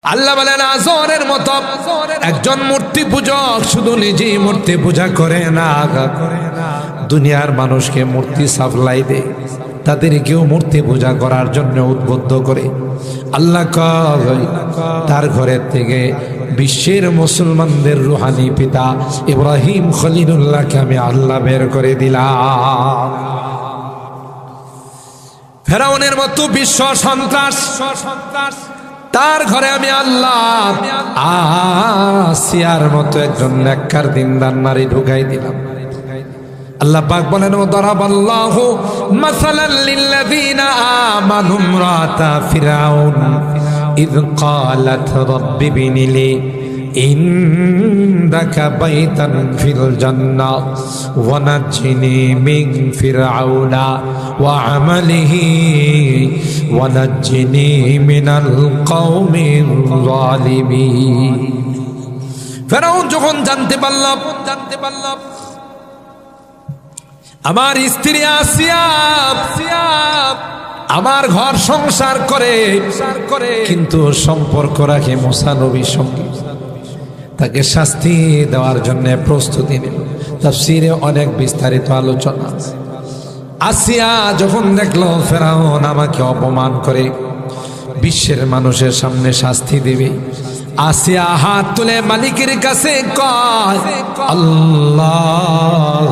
আল্লাহ বলেন আজরের মতো একজন মূর্তি পূজক শুধু নিজেই মূর্তি পূজা করে না, দুনিয়ার মানুষকে মূর্তি সাপ্লাই দেয়, তাদেরকেও মূর্তি পূজা করার জন্য উদ্বুদ্ধ করে। আল্লাহ কয় তার ঘরের থেকে বিশ্বের মুসলমানদের রুহানি পিতা ইব্রাহিম খলিলুল্লাহকে আমি আল্লাহ বের করে দিলাম। ফেরাউনের মতো বিশ্ব সন্ত্রাস, তার ঘরে আমি আল্লাহ আসিয়ার মতো একজন নেককার দিনদার নারী ঢুকাই দিলাম। আল্লাহ পাক বলেন দারাবাল্লাহু মাসালাল লিল্লাযিনা আমানু ইমরাতা ফিরাউন ইয ক্বালাত রাব্বি বিনিলি ইনদাকা বাইতান ফিল জান্নাহ ওয়া নাজ্জিনি মিন ফিরআউনা ওয়া আমালিহি ওয়া নাজ্জিনি মিনাল কওমিল যালিমিন। ফিরআউন যখন জানতে পারলাম আমার স্ত্রী আসিয়া আমার ঘর সংসার করে কিন্তু সম্পর্ক রাখে মুসা নবীর সঙ্গে, তাকে শাস্তি দেওয়ার জন্য প্রস্তুতি নিল। তাফসীরে অনেক বিস্তারিত আলোচনা। আসিয়া যখন দেখলো ফেরাউন আমাকে অপমান করে বিশ্বের মানুষের সামনে শাস্তি দিবে, আসিয়া হাত তুলে মালিকের কাছে কয় আল্লাহ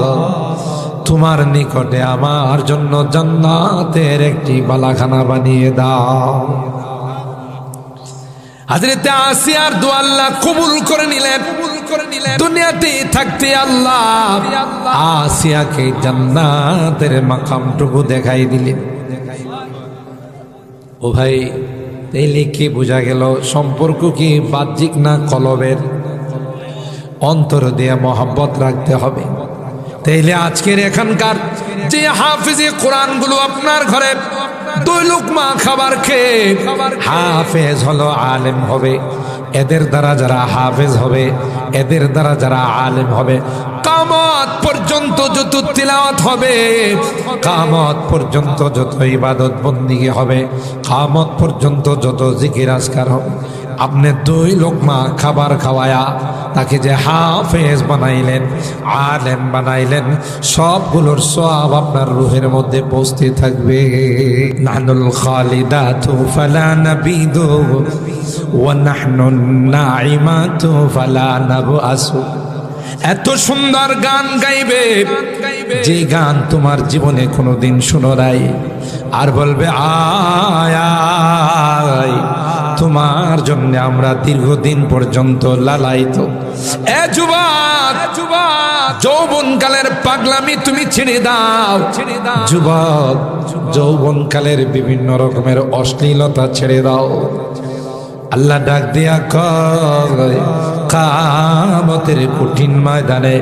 তোমার নিকটে আমার জন্য জান্নাতের একটি বালাখানা বানিয়ে দাও। হযরত আসিয়ার দোয়া আল্লাহ কবুল করে নিলেন। দুনিয়াতে থাকতে আল্লাহ আসিয়াকে জান্নাতের মাকামটুকু দেখাই দিলেন। ও ভাই, তাইলে কি বোঝা গেল সম্পর্ক কি বাহ্যিক না কলবের? অন্তর দিয়ে মহব্বত রাখতে হবে। তাইলে আজকের এখানকার যে হাফেজে কোরআন গুলো আপনার ঘরে দুই লুকমা খাবার খেয়ে হাফেজ হলো, আলেম হবে, এদের দ্বারা যারা হাফেজ হবে, এদের দ্বারা যারা আলেম হবে, কিয়ামত পর্যন্ত যত তিলাওয়াত হবে, কিয়ামত পর্যন্ত যত ইবাদত বন্দেগী হবে, কিয়ামত পর্যন্ত যত জিকির আজকার হবে, আপনি দুই লোকমা খাবার খাওয়ায়া তাকে যে হাফেজ বানাইলেন, আলেম বানাইলেন, সবগুলোর সওয়াব আপনার রূহের মধ্যে পৌঁছতে থাকবে। নাহনুল খালিদাতু ফালা নাবিদু ওয়া নাহনুন নাইমাতু ফালা নাবআসু। এত সুন্দর গান গাইবে যে গান তোমার জীবনে কোনোদিন শুনো নাই, আর বলবে আয় আয় তোমার জন্য আমরা দীর্ঘদিন পর্যন্ত লালায়িত। এ যুবক, যৌবনকালের পাগলামি তুমি ছেড়ে দাও। যুবক, যৌবনকালের বিভিন্ন রকমের অশ্লীলতা ছেড়ে দাও। আল্লাহ ডাক দিয়া কয় কিয়ামতের কঠিন ময়দানে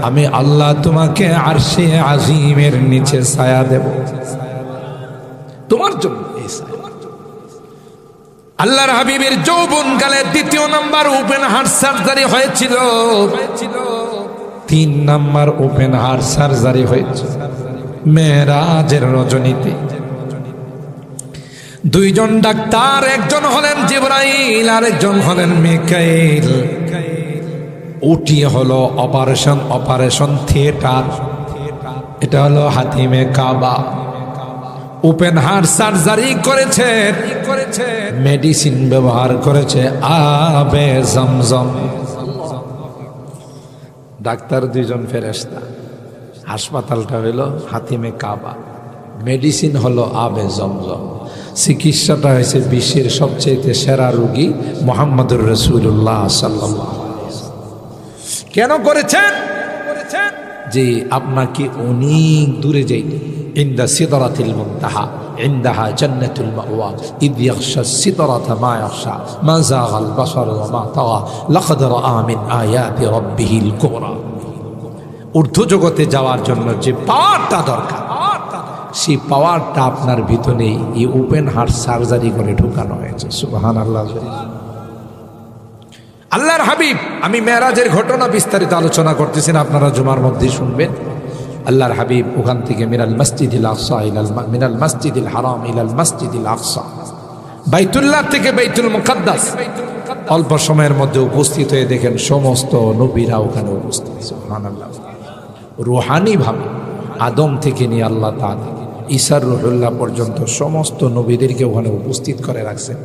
আমি আল্লাহ তোমাকে আরশে আজিমের নিচে ছায়া দেব তোমার জন্য। আল্লাহর হাবিবের যৌবনকালে দ্বিতীয় নাম্বার ওপেন হার্ট সার্জারি হয়েছিল, 3 নাম্বার ওপেন হার্ট সার্জারি হয়েছিল মেরাজের রজনীতে। 2 জন ডাক্তার, একজন হলেন জিবরাইল আর একজন হলেন মিকাইল। ওটি হলো অপারেশন থিয়েটার, এটা হলো হাতিমে কাবা। ওপেন হার্ট সার্জারি করেছে, মেডিসিন ব্যবহার করেছে আবে জমজম। ডাক্তার 2 জন ফেরেশতা, হাসপাতালটা হলো হাতিমে কাবা, মেডিসিন হলো আবে জমজম, চিকিৎসাটা হয়েছে বিশ্বের সবচেয়ে সেরা রোগী মুহাম্মদুর রাসূলুল্লাহ সাল্লাল্লাহু আলাইহি ওয়াসাল্লাম। কেন করেছেন? যে আপনাকে অনেক দূরে যাইতে, ইনদা সিদরাতিল মুনতাহা ইনদাহা জান্নাতুল মাওয়া ইদ ইয়াগশা সিদরাতা মা ইয়াগশা মা যাগাল বাসার ওয়া মা তাগা লাকাদ রাআ মিন আয়াতি রাব্বিহিল কুবরা। ঊর্ধ্ব জগতে যাওয়ার জন্য যে পাওয়ারটা দরকার, সেই পাওয়ারটা আপনার ভিতরে এই ওপেন হার্ট সার্জারি করে ঢুকানো হয়েছে। সুবহানাল্লাহ। আল্লাহর হাবিব, আমি মেরাজের ঘটনা বিস্তারিত আলোচনা করতেছি না, আপনারা জুমার মধ্যে শুনবেন। আল্লাহর হাবিব ওখান থেকে মিনাল মসজিদিল আকসা মিনাল মসজিদিল হারাম ইলাল মসজিদিল আকসা, বাইতুল্লাহ থেকে বাইতুল মুকাদ্দাস অল্প সময়ের মধ্যে উপস্থিত হয়ে দেখেন সমস্ত নবীরা ওখানে উপস্থিত। সুবহানাল্লাহ। রুহানিভাবে আদম থেকে নিয়ে আল্লাহ তাআলা ঈসার রুহুল্লাহ পর্যন্ত সমস্ত নবীদেরকে ওখানে উপস্থিত করে রাখছেন।